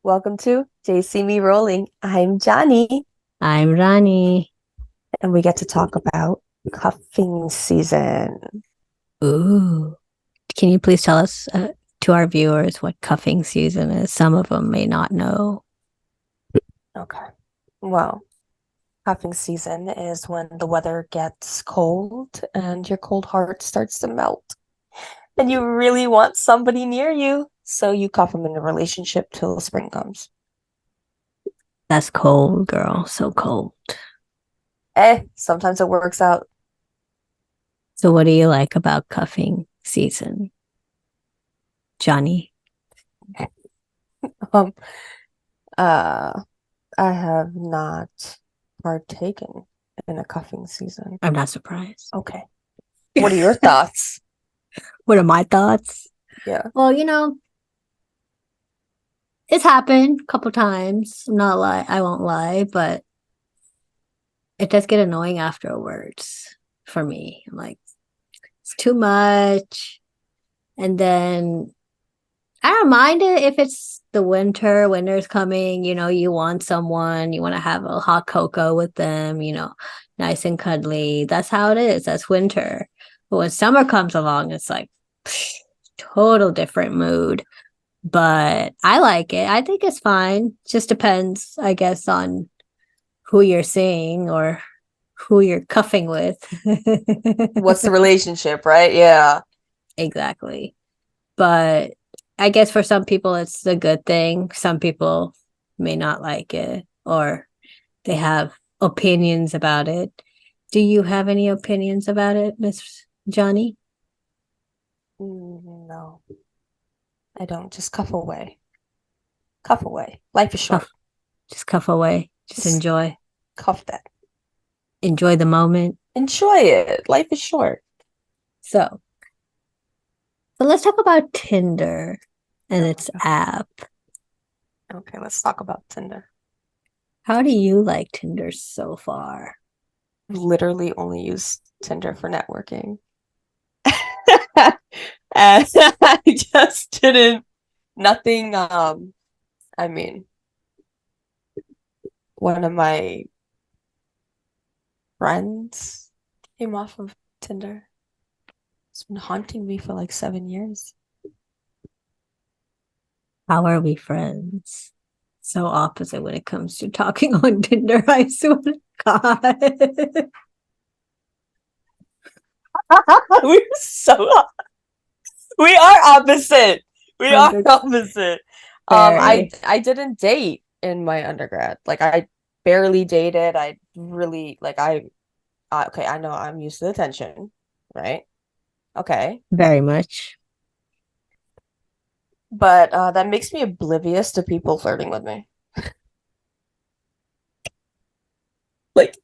Welcome to JC Me Rolling. I'm Jaani, I'm Jaani. and we get to talk about cuffing season. Ooh. Can you please tell us to our viewers what cuffing season is? Some of them may not know. Okay. Well, cuffing season is when the weather gets cold and your cold heart starts to melt, and you really want somebody near you, so you cuff them in a relationship till spring comes. That's cold, girl. So cold. Sometimes it works out. So, what do you like about cuffing season, Johnny? Um, uh, I have not partaken in a cuffing season. I'm not surprised. Okay. What are your thoughts? What are my thoughts? Yeah. Well, it's happened a couple times. I won't lie, but it does get annoying afterwards for me. I'm like, it's too much. And then I don't mind it if it's the winter's coming, you want someone, you want to have a hot cocoa with them, nice and cuddly. That's how it is. That's winter. But when summer comes along, it's like psh, total different mood. But I like it. I think it's fine. Just depends, I guess, on who you're seeing or who you're cuffing with. What's the relationship, right? Yeah. Exactly. But I guess for some people it's a good thing. Some people may not like it or they have opinions about it. Do you have any opinions about it, Miss Johnny? No, I don't. Just cuff away. Cuff away. Life is short. Cuff, just cuff away. Just Just enjoy. cuff that. Enjoy the moment. Enjoy it. Life is short. So, so let's talk about Tinder and Oh its my app. God. Okay, let's talk about Tinder. How do you like Tinder so far? Literally only use Tinder for networking. And I just didn't, nothing, I mean, one of my friends came off of Tinder. It's been haunting me for like 7 years. How are we friends? So opposite when it comes to talking on Tinder, I swear to God. We're so we are opposite. We are 100 opposite. I very, I didn't date in my undergrad. Like I barely dated. I really like okay, I know I'm used to attention, right? Okay. very much. But that makes me oblivious to people flirting with me. Like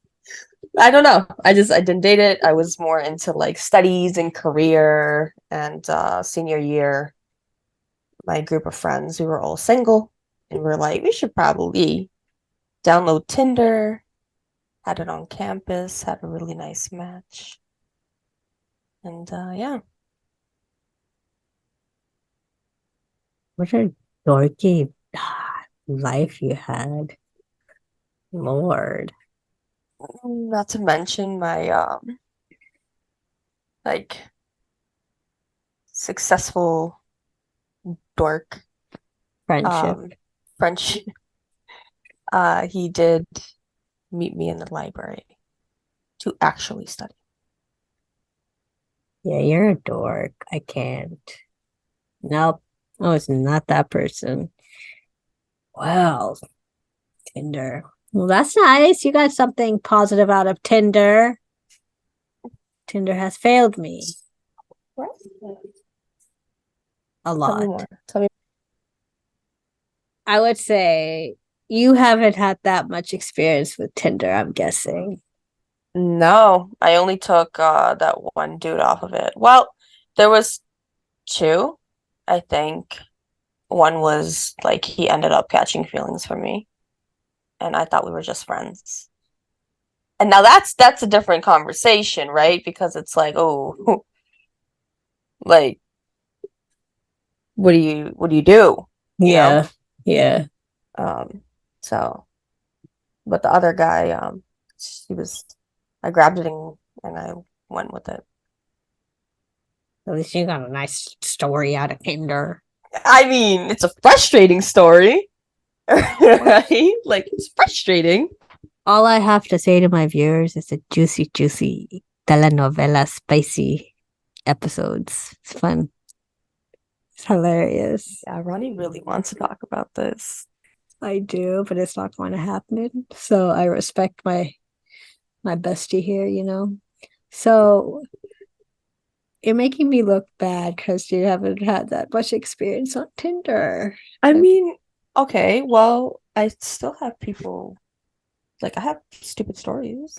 I don't know. I didn't date it. I was more into like studies and career and senior year, my group of friends, we were all single and we're like, we should probably download Tinder, had it on campus, had a really nice match. And yeah. What a dorky life you had. Lord. Not to mention my like successful dork Friendship. um French. He did meet me in the library to actually study. Yeah, you're a dork. I can't. Nope. I was not that person. Well, Tinder. Well, that's nice. You got something positive out of Tinder. Tinder has failed me What? a Tell me lot. more. Tell me. I would say you haven't had that much experience with Tinder, I'm guessing. No, I only took that one dude off of it. Well, there was two, I think. One was like he ended up catching feelings for me, and I thought we were just friends. And now that's a different conversation, right? Because it's like, oh, like what do you do? You know? Yeah, yeah. Um, so, but the other guy, he was, I grabbed it and I went with it. At least you got a nice story out of Tinder. I mean, it's a frustrating story, right? Like, it's frustrating. All I have to say to my viewers is a juicy, juicy telenovela spicy episodes. It's fun. It's hilarious. Yeah, Ronnie really wants to talk about this. I do, but it's not going to happen. So I respect my bestie here, you know. So you're making me look bad because you haven't had that much experience on Tinder. I mean, okay, well, I still have people, like, I have stupid stories.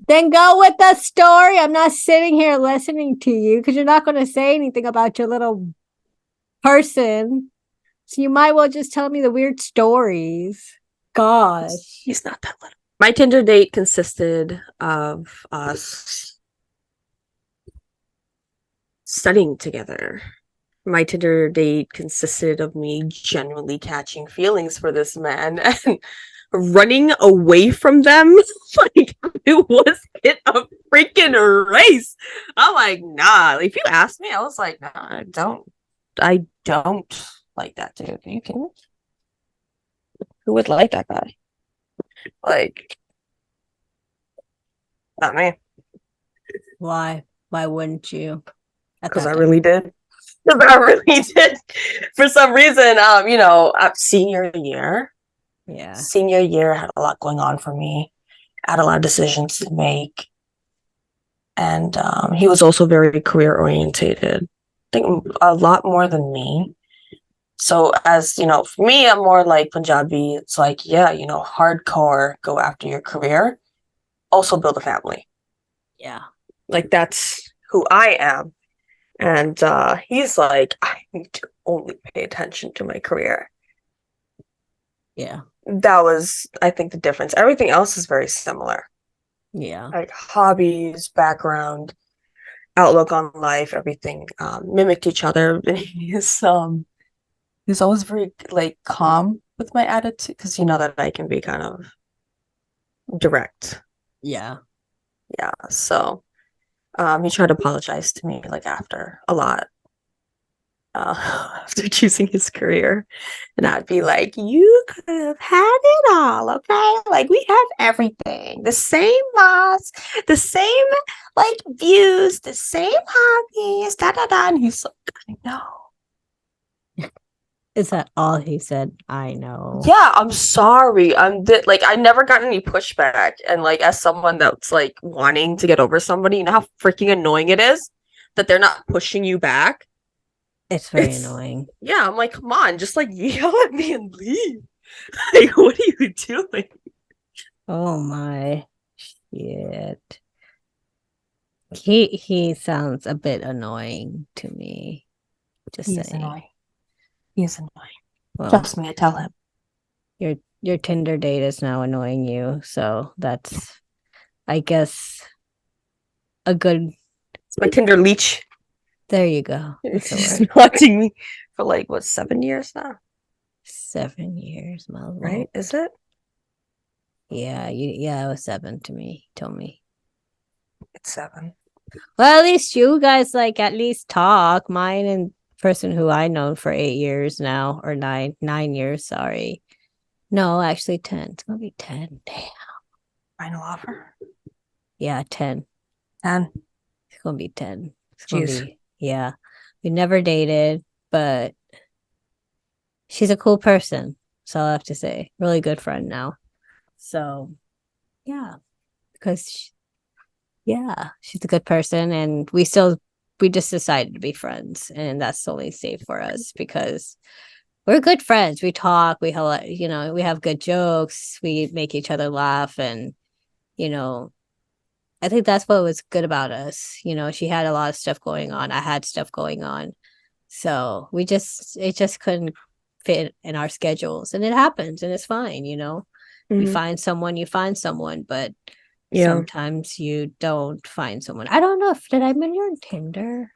Then go with the story. I'm not sitting here listening to you because you're not going to say anything about your little person. So you might well just tell me the weird stories. Gosh. He's not that little. My Tinder date consisted of us studying together. My Tinder date consisted of me genuinely catching feelings for this man and running away from them like it was a freaking race. I'm like, nah. If you asked me, I was like, nah, I don't like that dude. Are you kidding me? Who would like that guy? Like, not me. Why? Why wouldn't you at Because I that time? really did. Because I really did. For some reason, senior year, Yeah. had a lot going on for me. I had a lot of decisions to make, and he was also very career orientated. I think a lot more than me. So as you know, for me, I'm more like Punjabi. It's like, yeah, hardcore, go after your career, also build a family. Yeah. Like that's who I am. And he's like, I need to only pay attention to my career. Yeah. That was, I think, the difference. Everything else is very similar. Yeah. Like hobbies, background, outlook on life, everything mimicked each other. And he's always very like calm with my attitude because you know that I can be kind of direct. Yeah. Yeah. So he tried to apologize to me like after a lot. After choosing his career. And I'd be like, you could have had it all, okay? Like, we have everything the same laws, the same, like, views, the same hobbies, da da da. And he's like, I know. Is that all he said? I know. Yeah, I'm sorry. Like, I never got any pushback. And, like, as someone that's like wanting to get over somebody, you know how freaking annoying it is that they're not pushing you back? It's very It's, annoying. yeah, I'm like, come on, just like yell at me and leave. Like, what are you doing? Oh my shit. He sounds a bit annoying to me. Just He is saying. annoying. He is annoying. Well, Trust me, I tell him. your Tinder date is now annoying you, so that's I guess a good It's my Tinder leech. there you go. That's the She's word. been watching me for like what 7 years now, 7 years, my lord. right? Is it? Yeah, it was 7 to me. Told me. It's 7. Well, at least you guys like at least talk. Mine and person who I know for 8 years now, or 9 years, sorry. No, actually 10. It's gonna be 10. Damn. Final offer. Yeah, 10. 10. It's gonna be 10. It's gonna Jeez. be yeah. We never dated, but she's a cool person. So I have to say. Really good friend now. So yeah. Because yeah, she's a good person and we just decided to be friends and that's only safe for us because we're good friends. We talk, we have good jokes, we make each other laugh and you know, I think that's what was good about us. She had a lot of stuff going on. I had stuff going on. So it just couldn't fit in our schedules. And it happens and it's fine, Mm-hmm. you find someone, but Yeah. sometimes you don't find someone. I don't know if did I meet you on Tinder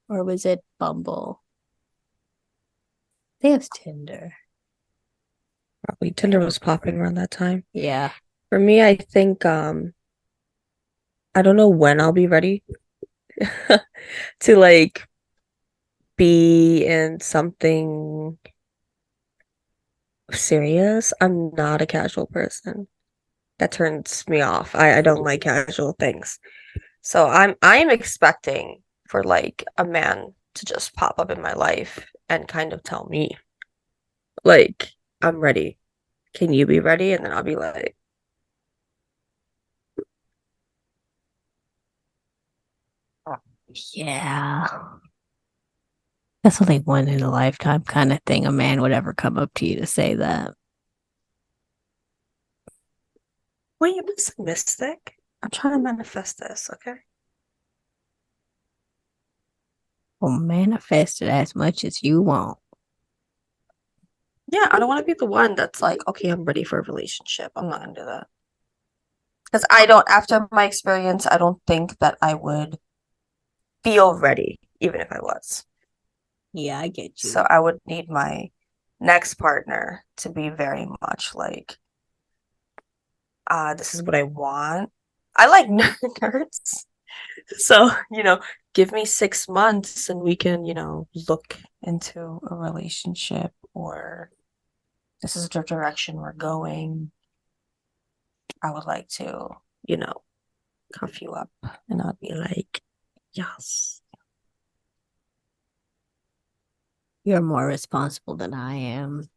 or was it Bumble? think it's Tinder. Probably Tinder was popping around that time. Yeah. For me, I think I don't know when I'll be ready to like be in something serious. I'm not a casual person. That turns me off. I don't like casual things. So I'm expecting for like a man to just pop up in my life and kind of tell me like I'm ready. Can you be ready? And then I'll be like, Yeah. That's only one in a lifetime kind of thing. A man would ever come up to you to say that. wait, you're pessimistic? I'm trying to manifest this, okay? Well, manifest it as much as you want. Yeah, I don't want to be the one that's like, okay, I'm ready for a relationship. I'm not gonna do that. Because I don't, after my experience, I don't think that I would feel ready, even if I was. Yeah, I get So you. I would need my next partner to be very much like, this is what I want. I like nerds. So, give me 6 months and we can, look into a relationship or this is the direction we're going. I would like to, you know, cuff you up and I'd be like, yes. You're more responsible than I am.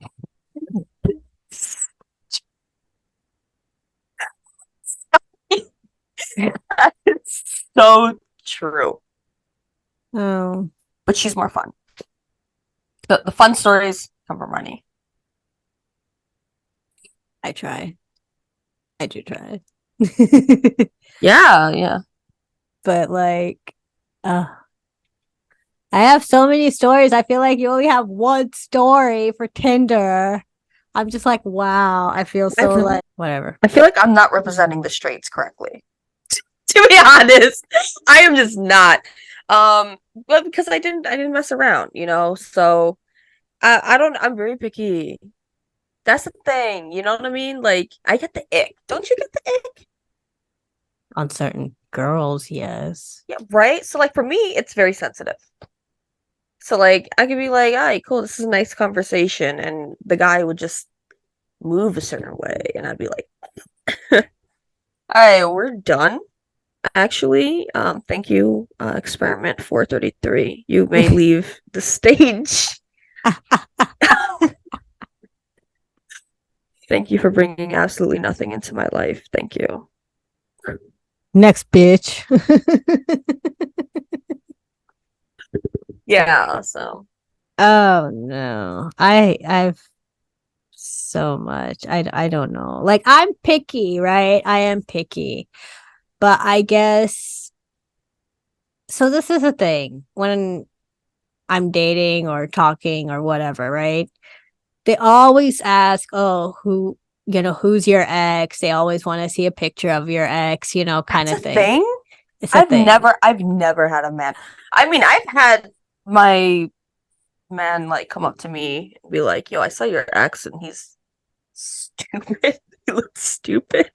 That is so true. Oh, But she's more fun. The fun stories come from money. I try. I do try. Yeah, yeah. But like, uh, I have so many stories. I feel like you only have one story for Tinder. I'm just like, wow. I feel I so like whatever. I feel like I'm not representing the straights correctly. To be honest, I am just not. But because I didn't mess around, So I don't. I'm very picky. That's the thing. You know what I mean? Like I get the ick. Don't you get the ick? On certain girls, yes. Yeah, right. So like for me, it's very sensitive. So like I could be like, all right, cool, this is a nice conversation, and the guy would just move a certain way, and I'd be like, all right, we're done. Actually, thank you, experiment 433. You may leave the stage. Thank you for bringing absolutely nothing into my life. Thank you. Next bitch. Yeah, so Oh no. I've so much. I don't know. Like I'm picky, right? I am picky. But I guess so this is a thing when I'm dating or talking or whatever, right? They always ask, "Oh, who's your ex?" They always want to see a picture of your ex, kind that's of a thing. thing. It's a I've thing. never I've never had a man. I mean, I've had my man like come up to me and be like, "Yo, I saw your ex and he's stupid. He looks stupid."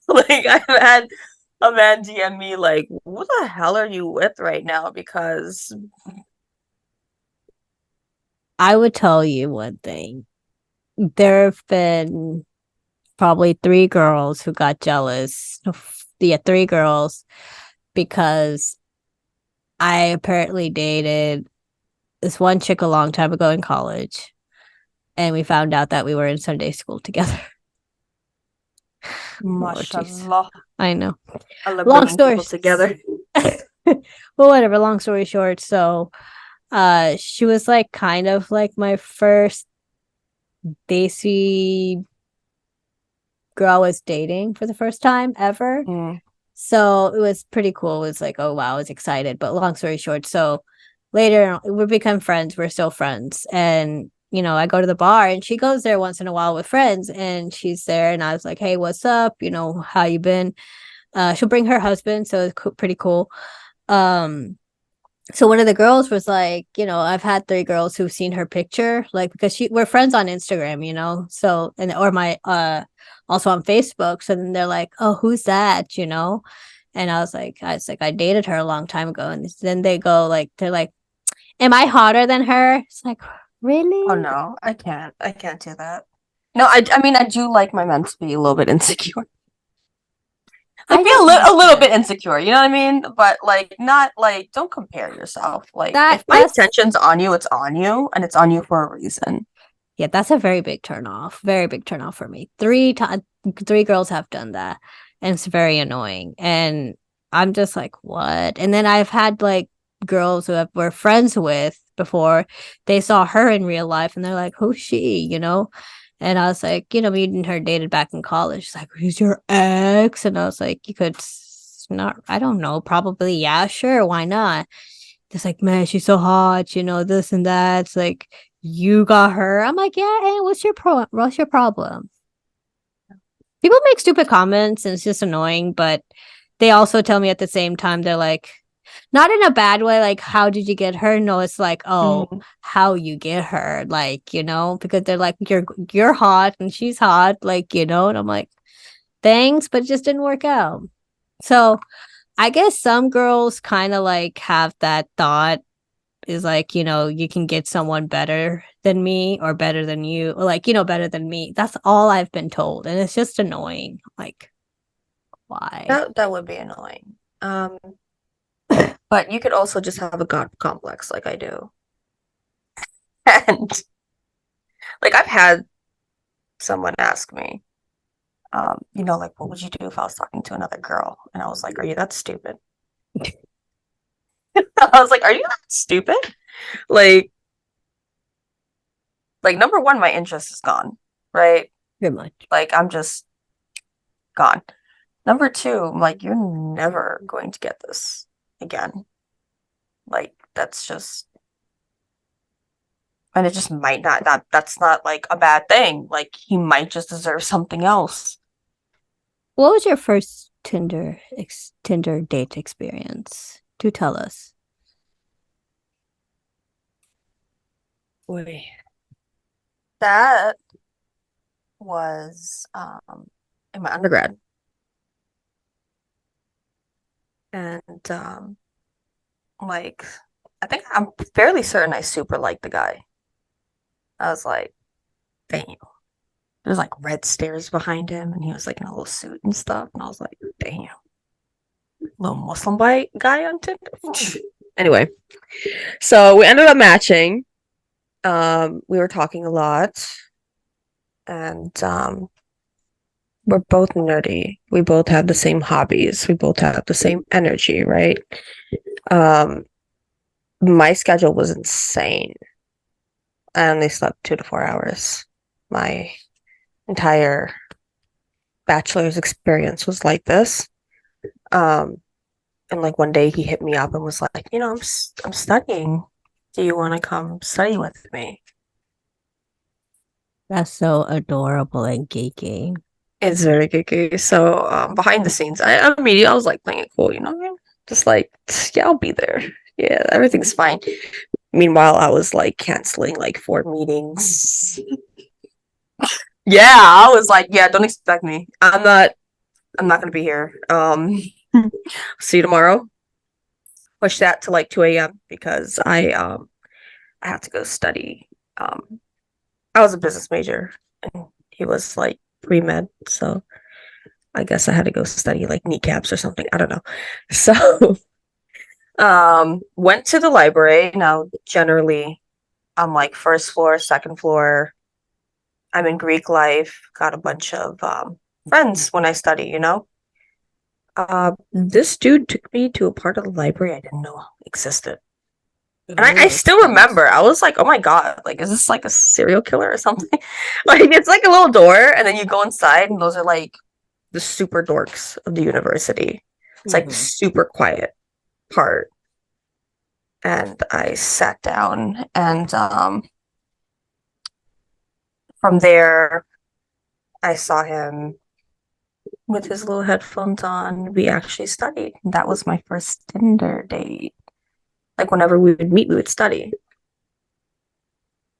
Like I've had a man DM me like, "What the hell are you with right now?" Because I would tell you one thing. There have been probably three girls who got jealous. Yeah, three girls because I apparently dated this one chick a long time ago in college, and we found out that we were in Sunday school together. Oh, jeez. mashallah, I know. Allah Long bringing story. people together. Well, whatever. Long story short, so she was like kind of like my first Desi girl I was dating for the first time ever. Mm. So it was pretty cool. It was like, oh wow, I was excited. But long story short, so later we become friends. We're still friends. And I go to the bar and she goes there once in a while with friends and she's there and I was like, hey, what's up? How you been? She'll bring her husband, so it's pretty cool. Um So one of the girls was like, I've had three girls who've seen her picture, like because we're friends on Instagram, So and or my also on Facebook. So then they're like, "Oh, who's that?" And I was like, I dated her a long time ago. And then they're like, "Am I hotter than her?" It's like, Oh really? no, I can't. I can't do that. No, I mean I do like my men to be a little bit insecure. Like I be don't a like little bit that. insecure, you know what I mean? But like not like don't compare yourself. Like That if my that's attention's on you, it's on you and it's on you for a reason. Yeah, that's a very big turn off. Very big turn off for me. Three girls have done that, and it's very annoying. And I'm just like, what? And then I've had like girls were friends with before. They saw her in real life, and they're like, who's she? And I was like, me and her dated back in college. She's like, who's your ex? And I was like, you could not. I don't know. Probably, yeah, sure, why not? It's like, man, she's so hot, this and that. It's like, you got her. I'm like, yeah, hey, what's your problem? People make stupid comments and it's just annoying, but they also tell me at the same time, they're like, not in a bad way, like, how did you get her? No, it's like, oh, Mhm. how you get her, like, because they're like, you're hot and she's hot, like, and I'm like, thanks, but it just didn't work out. So I guess some girls kind of like have that thought is like, you can get someone better than me or better than you, or like, better than me. That's all I've been told. And it's just annoying. Like, why? That would be annoying. But you could also just have a god complex like I do. And like I've had someone ask me, like, what would you do if I was talking to another girl? And I was like, are you that stupid? I was like, are you that stupid? Like, number one, my interest is gone, right? Pretty much. Like I'm just gone. Number two, I'm like, you're never going to get this again. Like that's just and it just might not that's not like a bad thing. Like he might just deserve something else. What was your first Tinder date experience? Do tell us. Boy. That was in my undergrad. And like I think I'm fairly certain I super liked the guy. I was like, damn. There's like red stairs behind him and he was like in a little suit and stuff. And I was like, damn, little Muslim guy on Tinder. Anyway, so we ended up matching. We were talking a lot and we're both nerdy. We both have the same hobbies. We both have the same energy, right? Um, my schedule was insane. I only slept 2 to 4 hours. My entire bachelor's experience was like this. Um, and like one day he hit me up and was like, I'm studying. Do you want to come study with me? That's so adorable and geeky. It's very geeky. So behind the scenes, I was like playing it cool, you know what I mean? Just like, yeah, I'll be there. Yeah, everything's fine. Meanwhile, I was like canceling like 4 meetings. Yeah, I was like, yeah, don't expect me. I'm not gonna be here. See you tomorrow. Push that to like 2 a.m. because I have to go study. I was a business major and he was like pre-med, so I guess I had to go study like kneecaps or something. I don't know. So went to the library. Now generally I'm like first floor, second floor. I'm in Greek life, got a bunch of friends when I study. This dude took me to a part of the library I didn't know existed. And I Oh, still remember, I was like, oh my God, like, is this like a serial killer or something? Like, it's like a little door, and then you go inside, and those are like the super dorks of the university. It's like mm-hmm. super quiet part. And I sat down, and from there, I saw him with his little headphones on. We actually studied. That was my first Tinder date. Like whenever we would meet, we would study.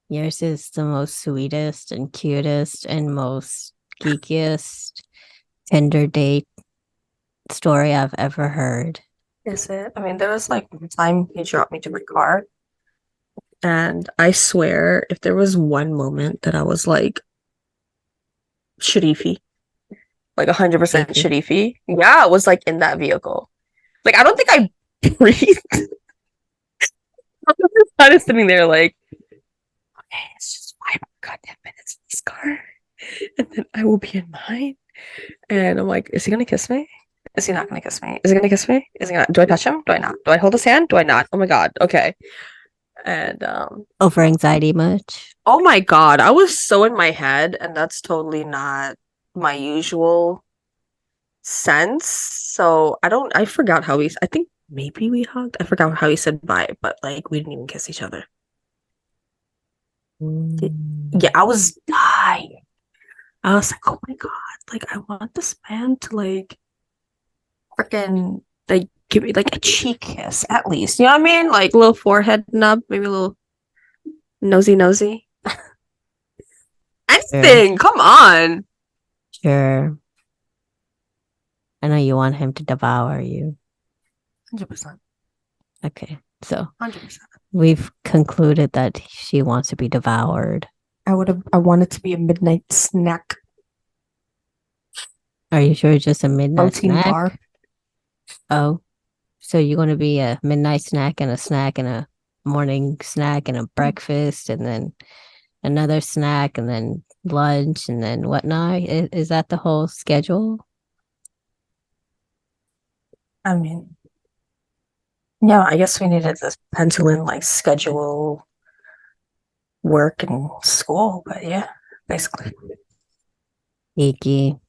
Yours is the most sweetest and cutest and most geekiest Tinder date story I've ever heard. Is it? I mean, there was like one time he dropped me to my car, and I swear, if there was one moment that I was like sharifi, like 100% Geeky. sharifi, yeah, it was like in that vehicle. Like I don't think I breathed. I was just kind of sitting there like, okay, it's just 5 goddamn minutes in this car, and then I will be in mine. And I'm like, is he gonna kiss me? Is he not gonna kiss me? Is he gonna kiss me? Is he gonna? Do I touch him? Do I not? Do I hold his hand? Do I not? Oh my god. Okay. And Over anxiety much? oh my god, I was so in my head, and that's totally not my usual sense. So I don't. I forgot how I think maybe we hugged. I forgot how he said bye, but like we didn't even kiss each other. Yeah, Mm. I was dying. I was like, oh my god, like I want this man to like freaking like give me like a cheek kiss at least. You know what I mean? Like a little forehead nub, maybe a little nosy nosy. Sure, Anything. Come on. sure. I know you want him to devour you. 100%. Okay, so 100%. we've concluded that she wants to be devoured. I want it to be a midnight snack Are you sure it's just a midnight protein snack? bar. Oh, so you're going to be a midnight snack and a morning snack and a breakfast and then another snack and then lunch and then whatnot? Is that the whole schedule? I mean, yeah, I guess we needed to pencil in like schedule work and school, but yeah, basically. Geeky.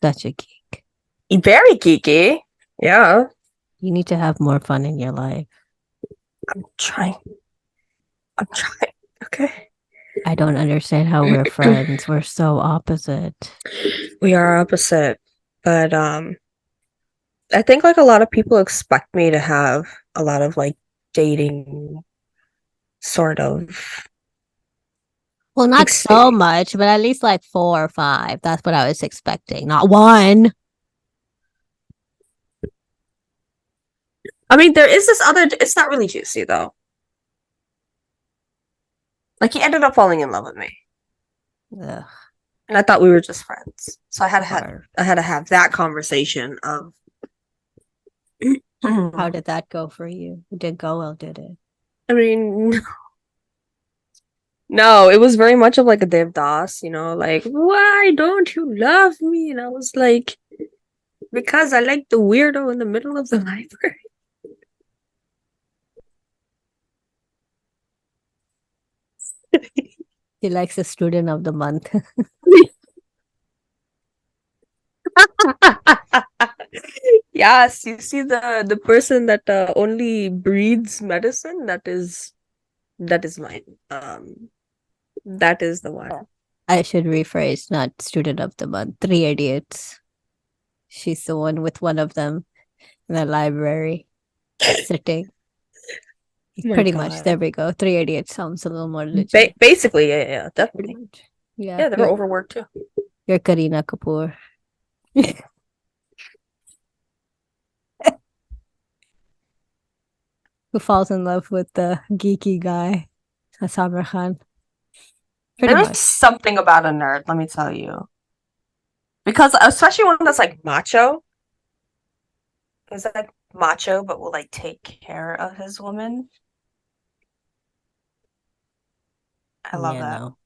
Such a geek. Very geeky. Yeah, You need to have more fun in your life. I'm trying. I'm trying. Okay. I don't understand how we're friends. We're so opposite. We are opposite, but I think like a lot of people expect me to have a lot of like dating sort of Well, not so experience. much, but at least like 4 or 5. That's what I was expecting. Not one. I mean, there is this other, it's not really juicy though. Like he ended up falling in love with me, Ugh, and I thought we were just friends. So or I had to have that conversation of how I did that go for you? It did go well, did it? mean, no, it was very much of like a Devdas, you know, like, why don't you love me? And I was like, because I like the weirdo in the middle of the library. He likes a student of the month. Yes, you see the person that only breeds medicine, that is mine. That is the one. I should rephrase, not student of the month. 3 idiots. She's the one with one of them in the library sitting. Oh my Pretty much. There God. we go. 3 idiots sounds a little more legit. Basically, yeah, Pretty definitely. much. Yeah. Yeah, they were overworked too. You're Karina Kapoor. Who falls in love with the geeky guy, Samir Khan. Pretty There is much. something about a nerd, let me tell you. Because especially one that's like macho, is like macho, but will like take care of his woman. I love Yeah, that. no.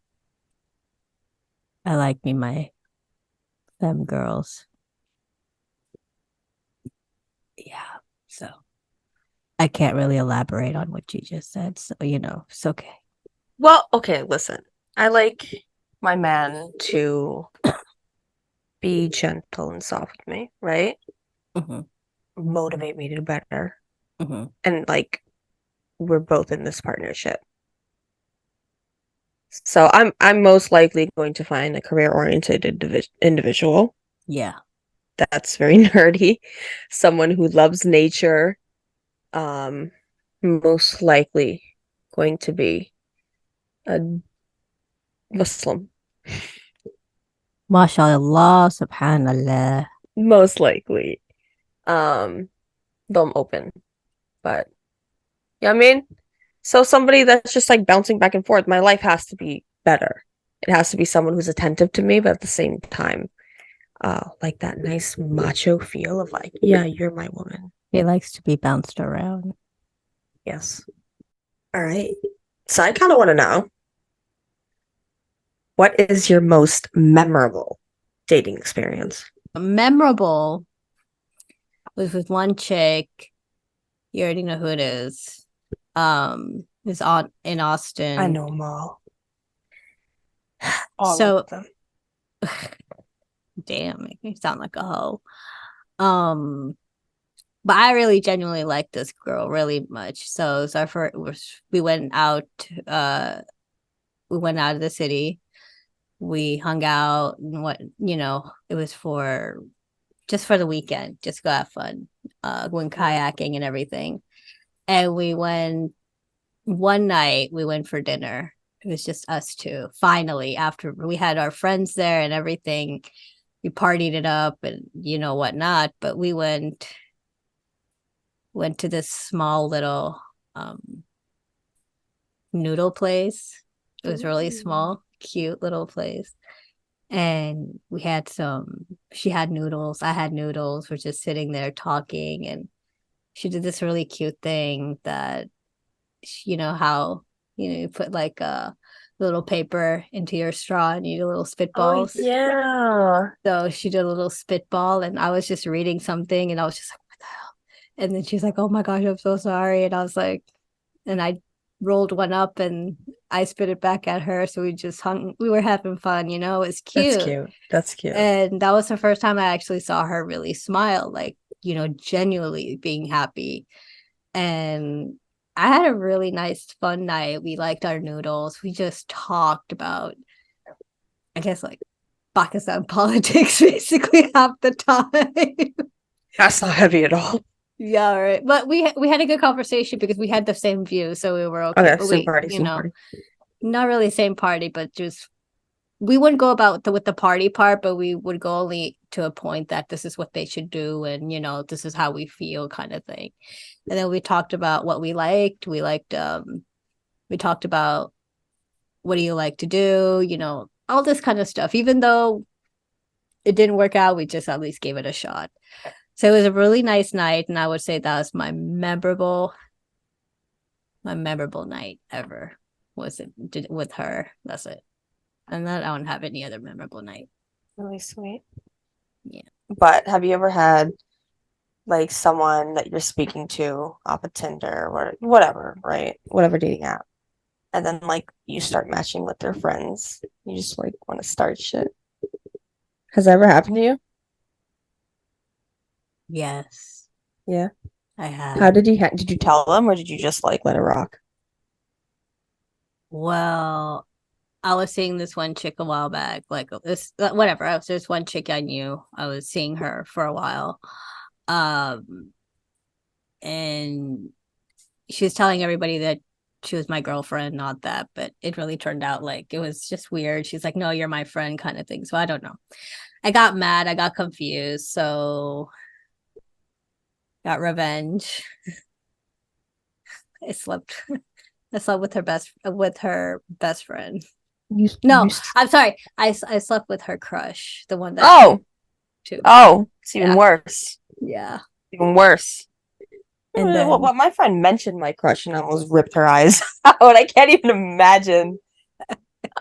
I like me my femme girls. Yeah. So I can't really elaborate on what you just said. So, it's okay. Well, okay, listen. I like my man to be gentle and soft with me, right? Hmm. Motivate me to do better. Hmm. And like we're both in this partnership. So I'm most likely going to find a career-oriented individual Yeah. that's very nerdy, someone who loves nature, um, most likely going to be a Muslim. MashaAllah, subhanallah. Most likely. Um, though I'm open, but you know what I mean? So somebody that's just like bouncing back and forth. My life has to be better. It has to be someone who's attentive to me, but at the same time, like that nice macho feel of like, yeah, you're my woman. He likes to be bounced around. Yes. All right. So I kind of want to know, what is your most memorable dating experience? Memorable was with one chick. You already know who it is. Is on in I Austin. know them all of So them. damn, make me sound like a hoe. Um, but I really genuinely like this girl really much. So it was our first, we went out. Uh, we went out of the city. We hung out and what it was for just for the weekend, just go have fun, going kayaking and everything. And we went one night. We went for dinner. It was just us two. Finally, after we had our friends there and everything, we partied it up and whatnot. But we went to this small little um, noodle place. It was really Ooh. small, cute little place. And we had she had noodles, I had noodles. We're just sitting there talking. And she did this really cute thing that, how, you put like a little paper into your straw and you do little Oh spitballs. yeah. So she did a little spitball, and I was just reading something, and I was just like, what the hell? And then she's like, oh my gosh, I'm so sorry. And I was like, and I rolled one up and I spit it back at her. So we were having fun, it was That's cute. cute. That's cute. And that was the first time I actually saw her really smile, like, genuinely being happy. And I had a really nice, fun night. We liked our noodles. We just talked about, I guess, like Pakistan politics basically half the time. That's not heavy at all. Yeah, right. But we had a good conversation because we had the same view, so we were okay. Okay, But same party, same party. not really same party, but just we wouldn't go about with the party part, but we would go only to a point that this is what they should do, and this is how we feel, kind of thing. And then we talked about what we liked. We talked about what do you like to do, all this kind of stuff. Even though it didn't work out, we just at least gave it a shot. So it was a really nice night, and I would say that was my memorable night ever. Was it with her? That's it. And then I don't have any other memorable night. Really sweet. Yeah. But have you ever had like someone that you're speaking to off of Tinder or whatever, right? Whatever dating app. And then like you start matching with their friends. You just like want to start shit. Has that ever happened to you? Yes, Yeah. I How have. did you tell them or did you just like let it rock? Well, I was seeing this one chick a while back, like this, whatever. There's one chick I knew. I was seeing her for a while. Um, and she was telling everybody that she was my girlfriend, not that, but it really turned out like it was just weird. She's like, no, you're my friend, kind of thing. So I don't know. I got mad, I got confused, so got revenge. I slept I slept with her best friend. You No, I'm sorry. I slept with her crush, the one that she Oh, too. oh, it's even Yeah. worse. Yeah. Even worse. And Well, then my friend mentioned my crush and almost ripped her eyes out. I can't even imagine.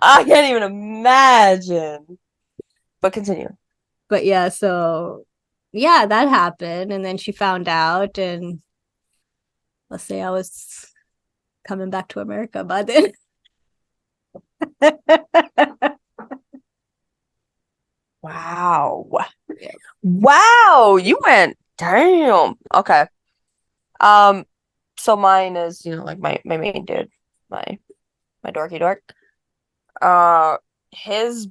I can't even imagine. But continue. but yeah, so yeah, that happened. And then she found out, and let's say I was coming back to America by then. Wow. Yeah. Wow, you went damn. Okay. Um, so mine is, like my main dude, my my dorky dork. Uh, his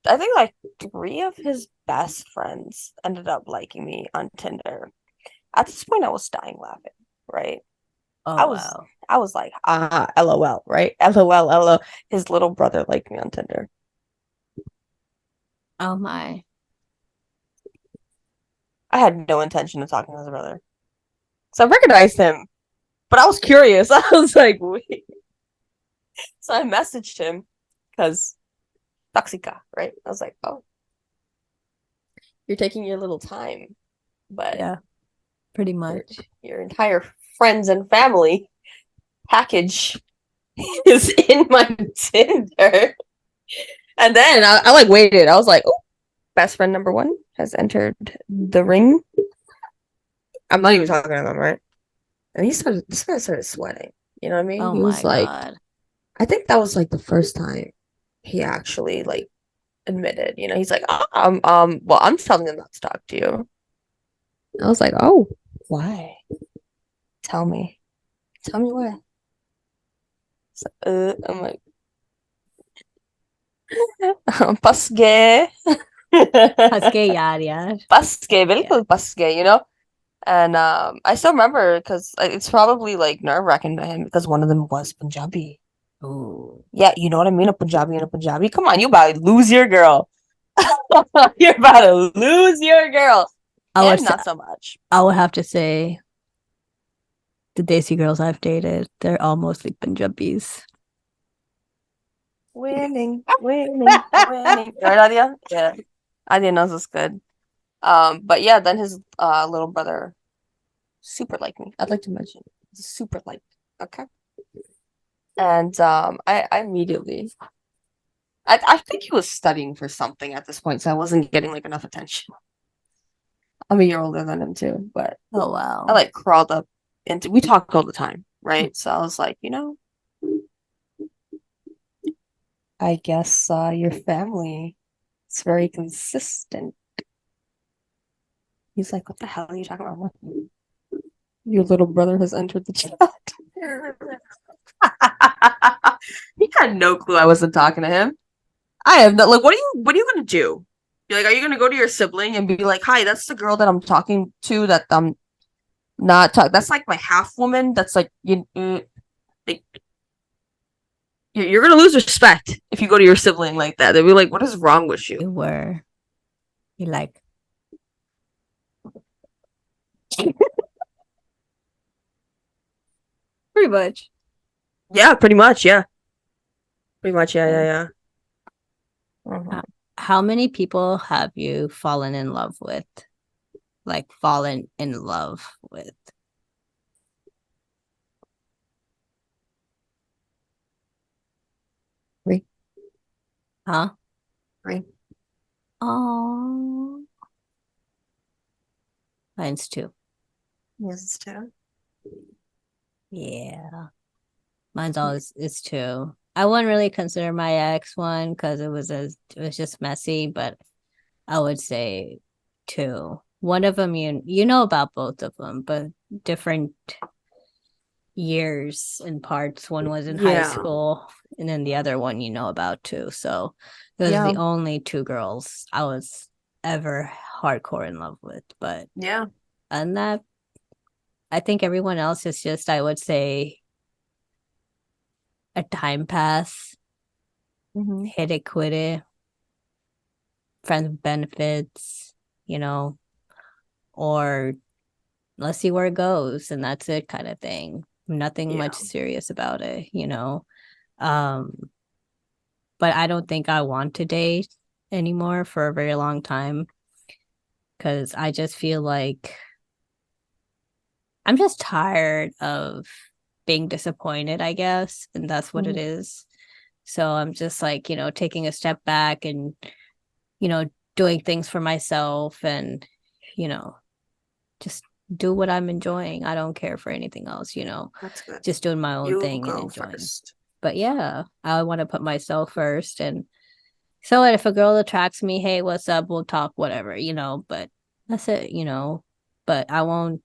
I think like three of his best friends ended up liking me on Tinder. At this point, I was dying laughing. right? Oh I was wow. I was like, LOL, right? LOL, LOL. His little brother liked me on Tinder. Oh my. I had no intention of talking to his brother. So I recognized him, but I was curious. I was like, wait. So I messaged him because Toxica, right? I was like, oh, you're taking your little time, but Yeah, pretty your much. your entire friends and family package is in my Tinder. And then I like waited. I was like, oh, best friend number one has entered the ring. I'm not even talking to them, right? And this guy started sweating. You know what I mean? Oh He was my like, God. I think that was like the first time he actually like admitted, he's like, well, I'm telling them not to talk to you. I was like, oh, why? Tell me. Tell me why. So, I'm like, बस गए हंस के यार यार. बस गए Yeah. बिल्कुल बस गए. And I still remember because it's probably like nerve-wracking to him because one of them was Punjabi. Ooh. Yeah, you know what I mean? A Punjabi and a Punjabi. Come on, you about to lose your girl. You're about to lose your girl. I would Him, say, not so much. I would have to say the Desi girls I've dated, they're all mostly Punjabis. Winning, winning, winning. Right, Adia? Yeah. Adia knows it's good. But yeah, then his little brother super liked me. I'd like to mention super liked. Okay. And I immediately I think he was studying for something at this point, so I wasn't getting like enough attention. I'm a year older than him too, but Oh I wow. like crawled up into we talk all the time, right? So I was like, I guess your family is very consistent. He's like, what the hell are you talking about? Your little brother has entered the chat. He had no clue I wasn't talking to him. I have not like what are you gonna do? You're like, are you gonna go to your sibling and be like, hi, that's the girl that I'm talking to that I'm not talking that's like my half woman. That's like like, you're gonna lose respect if you go to your sibling like that. They'll be like, what is wrong with you? You were, you like, pretty much. Yeah, pretty much, yeah. Pretty much, yeah, yeah, Yeah. yeah. How, Uh-huh. how many people have you fallen in love with? Like fallen in love with? Three, Huh? three. Oh, mine's two. Yes, it's two. Yeah. Mine's always is two. I wouldn't really consider my ex one because it was just messy, but I would say two. One of them you know about both of them, but different years and parts. One was in high Yeah. school, and then the other one you know about too. So those are Yeah. the only two girls I was ever hardcore in love with. But Yeah. and that I think everyone else is just I would say a time pass, Hmm. hit it, quit it, friends with benefits, you know, or let's see where it goes, and that's it kind of thing. Nothing Yeah. much serious about it. Um, but I don't think I want to date anymore for a very long time because I just feel like I'm just tired of being disappointed, I guess, and that's what it Hmm. is. So I'm just like, taking a step back and, you know, doing things for myself and, you know, just do what I'm enjoying. I don't care for anything else, That's good. just doing my own You thing and go enjoying. first. But yeah, I want to put myself first. And so if a girl attracts me, hey, what's up? We'll talk, whatever, but that's it. But I won't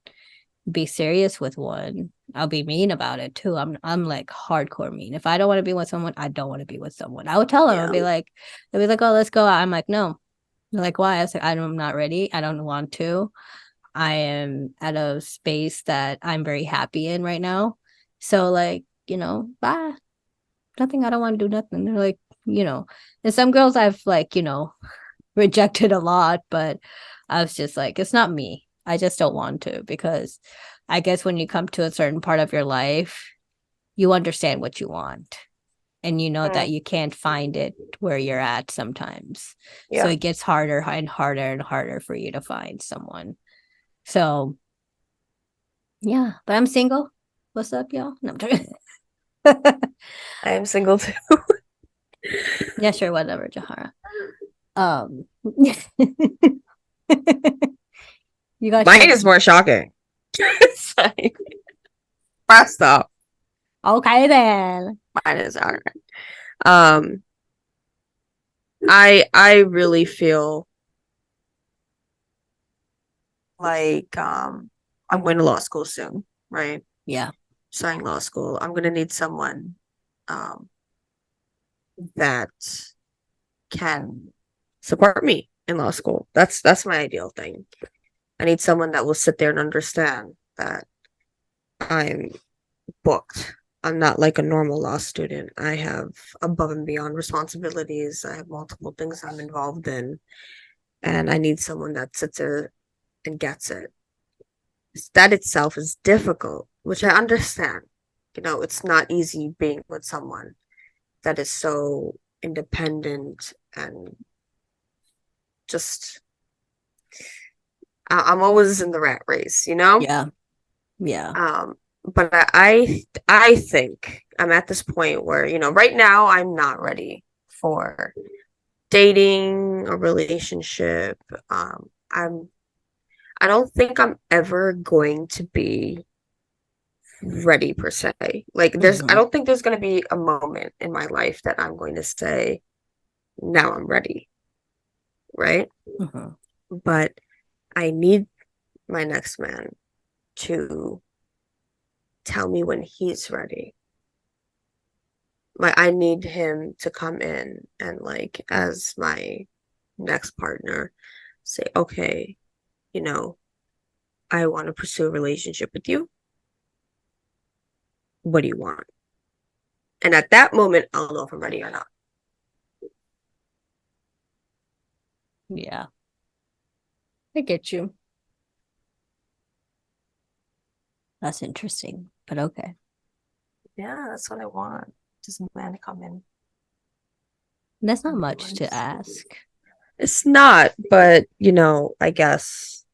be serious with one. I'll be mean about it too. I'm like hardcore mean. If I don't want to be with someone, I don't want to be with someone. I would tell them, Yeah. they'll be like, oh, let's go out. I'm like, no. They're like, why? I was like, I'm not ready. I don't want to. I am at a space that I'm very happy in right now. So like, bye. Nothing, I don't want to do nothing. They're like, and some girls I've like, rejected a lot, but I was just like, it's not me. I just don't want to because I guess when you come to a certain part of your life, you understand what you want and you know that Mm, you can't find it where you're at sometimes. So yeah. it gets harder and harder and harder for you to find someone. So yeah, but I'm single. What's up, y'all? No, I am single too. yeah, sure, whatever, Jahara. Um, you got Mine shut. is more shocking. It's like, first off, Okay, then. mine is all right. Um, I really feel like I'm going to law school soon, right? Yeah. Starting law school. I'm gonna need someone um that can support me in law school. That's my ideal thing. I need someone that will sit there and understand that I'm booked. I'm not like a normal law student. I have above and beyond responsibilities. I have multiple things I'm involved in, and I need someone that sits there and gets it. That itself is difficult, which I understand. It's not easy being with someone that is so independent and just I'm always in the rat race, you know? Yeah. Yeah. But I think I'm at this point where, right now I'm not ready for dating a relationship. I don't think I'm ever going to be ready per se. Like I Mm-hmm. don't think there's going to be a moment in my life that I'm going to say now I'm ready, right? Mm-hmm. But I need my next man to tell me when he's ready. Like I need him to come in and like as my next partner say, okay, you know, I want to pursue a relationship with you. What do you want? And at that moment, I'll know if I'm ready or not. Yeah. I get you. That's interesting, but okay. Yeah, that's what I want. Just a man to come in That's not and be much like, to ask. it's not, but I guess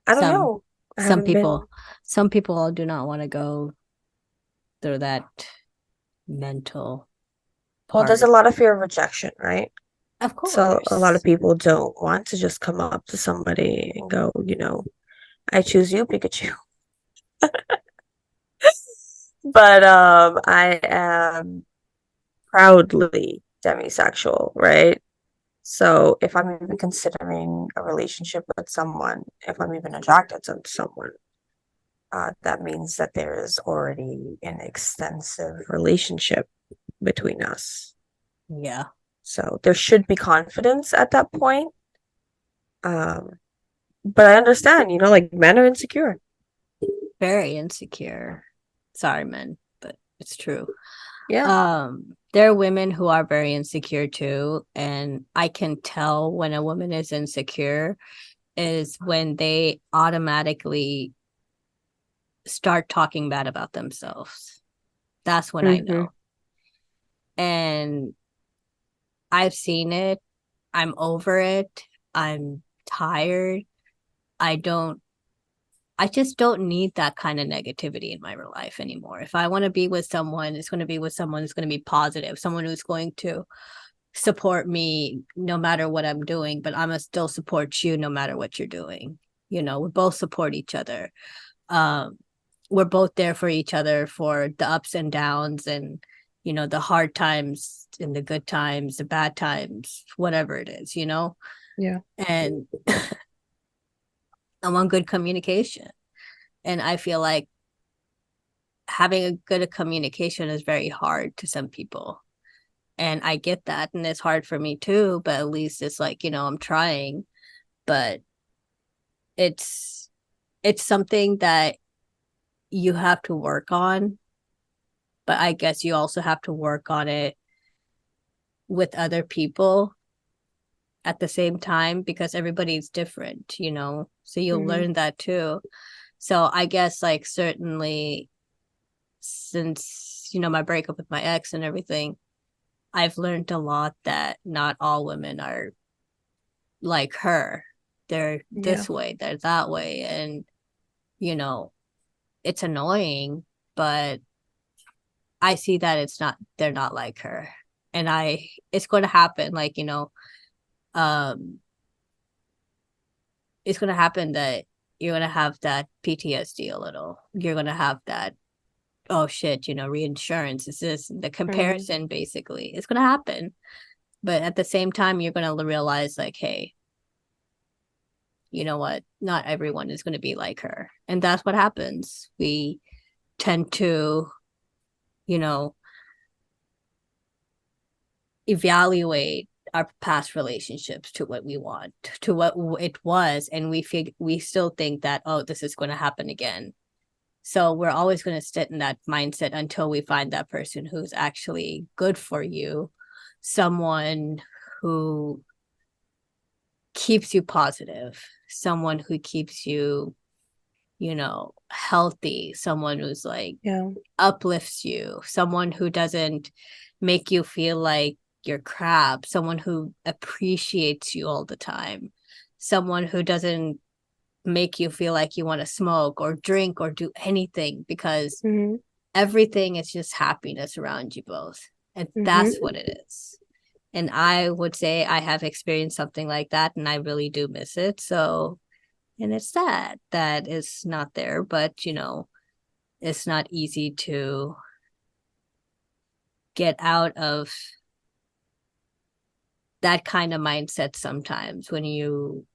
I don't Some know. I some haven't been. people some people do not want to go through that mental Well, there's part. a lot of fear of rejection, right? Of So a lot of course. people don't want to just come up to somebody and go, I choose you, Pikachu. But I am proudly demisexual, right? So if I'm even considering a relationship with someone, if I'm even attracted to someone, that means that there is already an extensive relationship between us. Yeah. So there should be confidence at that point. Um, but I understand, like men are insecure. Very insecure. Sorry, men, but it's true. Yeah. There are women who are very insecure too, and I can tell when a woman is insecure is when they automatically start talking bad about themselves. That's when I Mm-hmm. know. And I've seen it. I'm over it. I'm tired. I don't I just don't need that kind of negativity in my life anymore. If I want to be with someone, it's going to be with someone who's going to be positive, someone who's going to support me no matter what I'm doing, but I'm going to still support you no matter what you're doing. We both support each other. Um, we're both there for each other for the ups and downs and, the hard times and the good times, the bad times, whatever it is. Yeah. And I want good communication. And I feel like having a good communication is very hard to some people. And I get that. And it's hard for me too. But at least it's like, I'm trying. But it's it's something that you have to work on, but I guess you also have to work on it with other people at the same time because everybody's different, you know? So you'll Mhm. learn that too. So I guess like certainly since, you know, my breakup with my ex and everything, I've learned a lot that not all women are like her. They're Yeah. this way, they're that way. And, you know, it's annoying, but I see that they're not like her. And it's going to happen. Like, you know, um, it's going to happen that you're going to have that PTSD a little. You're going to have that, oh shit, you know, reinsurance is this, the Mhm. comparison basically. It's going to happen. But at the same time, you're going to realize, like, hey, you know what? Not everyone is going to be like her. And that's what happens. We tend to, you know, evaluate our past relationships to what we want, to what it was. And we still think that, oh, this is going to happen again. So we're always going to sit in that mindset until we find that person who's actually good for you, someone who keeps you positive, someone who keeps you, you know, healthy, someone who's like Yeah. uplifts you, someone who doesn't make you feel like you're crap, someone who appreciates you all the time, someone who doesn't make you feel like you want to smoke or drink or do anything because Mhm. everything is just happiness around you both. And that's Mhm. what it is. And I would say I have experienced something like that and I really do miss it. So, and it's sad that it's not there, but you know, it's not easy to get out of that kind of mindset sometimes when you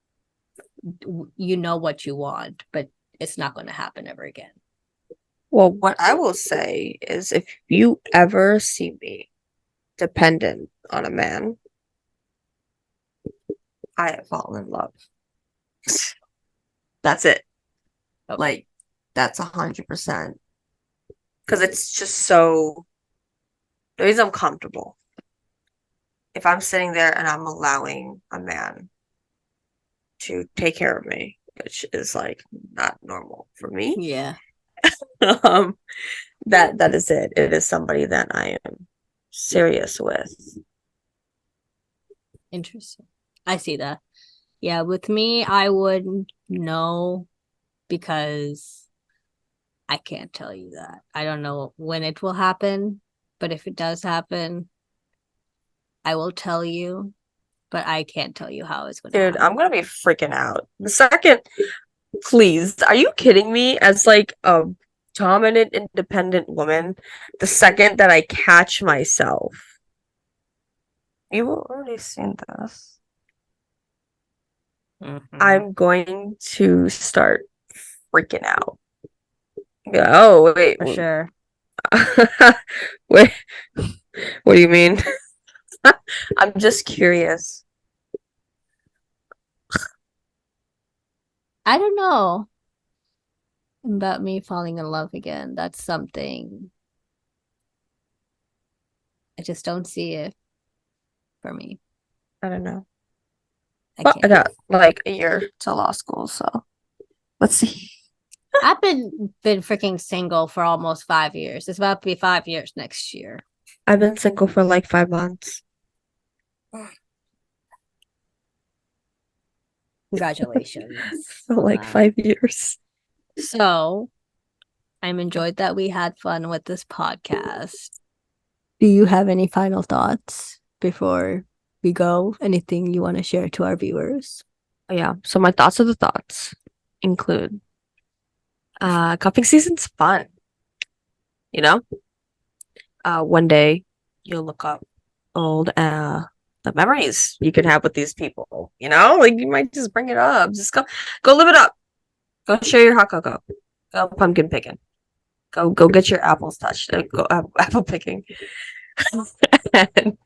know what you want, but it's not going to happen ever again. Well, what I will say is if you ever see me dependent on a man, I have fallen in love. That's it. Okay. Like, that's 100%. Because it's just so, the reason I'm comfortable. If I'm sitting there and I'm allowing a man to take care of me, which is like not normal for me, Yeah. um, that is it. It is somebody that I am serious with. Interesting. I see that. Yeah, with me, I wouldn't know because I can't tell you that. I don't know when it will happen, but if it does happen, I will tell you, but I can't tell you how it's going to Dude, I'm happen. gonna be freaking out. The second, please, are you kidding me? As like a dominant, independent woman, the second that I catch myself, you will already seen this. Mm-hmm. I'm going to start freaking out. Yeah, oh, wait. For sure. Wait, what do you mean? I'm just curious. I don't know about me falling in love again. That's something I just don't see it for me. I don't know. I But I can't. got like a year to law school, so let's see. I've been freaking single for almost 5 years. It's about to be 5 years next year. I've been single for like 5 months. Congratulations For on like that. 5 years. So I'm enjoyed that we had fun with this podcast. Do you have any final thoughts before we go? Anything you want to share to our viewers? Yeah, so my thoughts of the thoughts include cuffing season's fun, you know? One day you'll look up old the memories you can have with these people, you know? Like you might just bring it up. Just go live it up. Go share your hot cocoa. Go pumpkin picking. Go get your apples touched. Go apple picking. And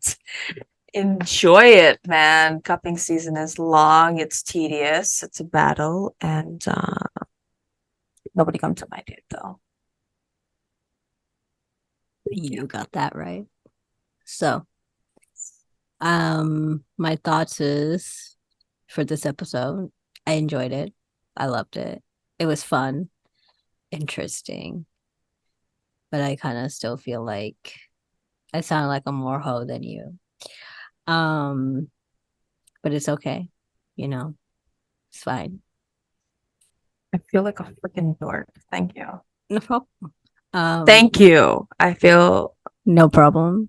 Enjoy it, man. Cupping season is long, it's tedious, it's a battle, and nobody comes to my date though. Thank you. You got that right. So, my thoughts is for this episode, I enjoyed it. I loved it. It was fun, interesting, but I kind of still feel like I sound like a more hoe than you. Um, but it's okay. You know, it's fine. I feel like a freaking dork. Thank you. No problem. Thank you. I feel No problem.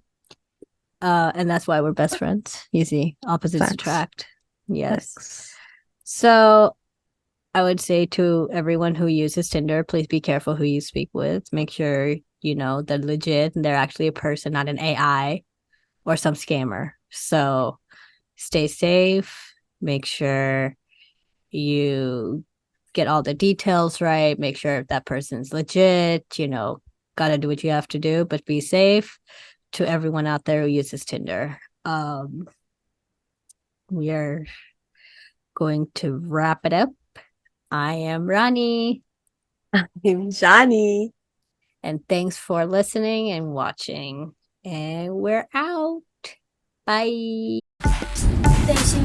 And that's why we're best friends. You see, opposites thanks. attract. Yes. Thanks. So I would say to everyone who uses Tinder, please be careful who you speak with. Make sure you know they're legit and they're actually a person, not an AI or some scammer. So stay safe. Make sure you get all the details right. Make sure that person's legit. Gotta do what you have to do, but be safe to everyone out there who uses Tinder. We are going to wrap it up. I am Rani, I'm Jaani. and thanks for listening and watching. And we're out. Bye. Desi,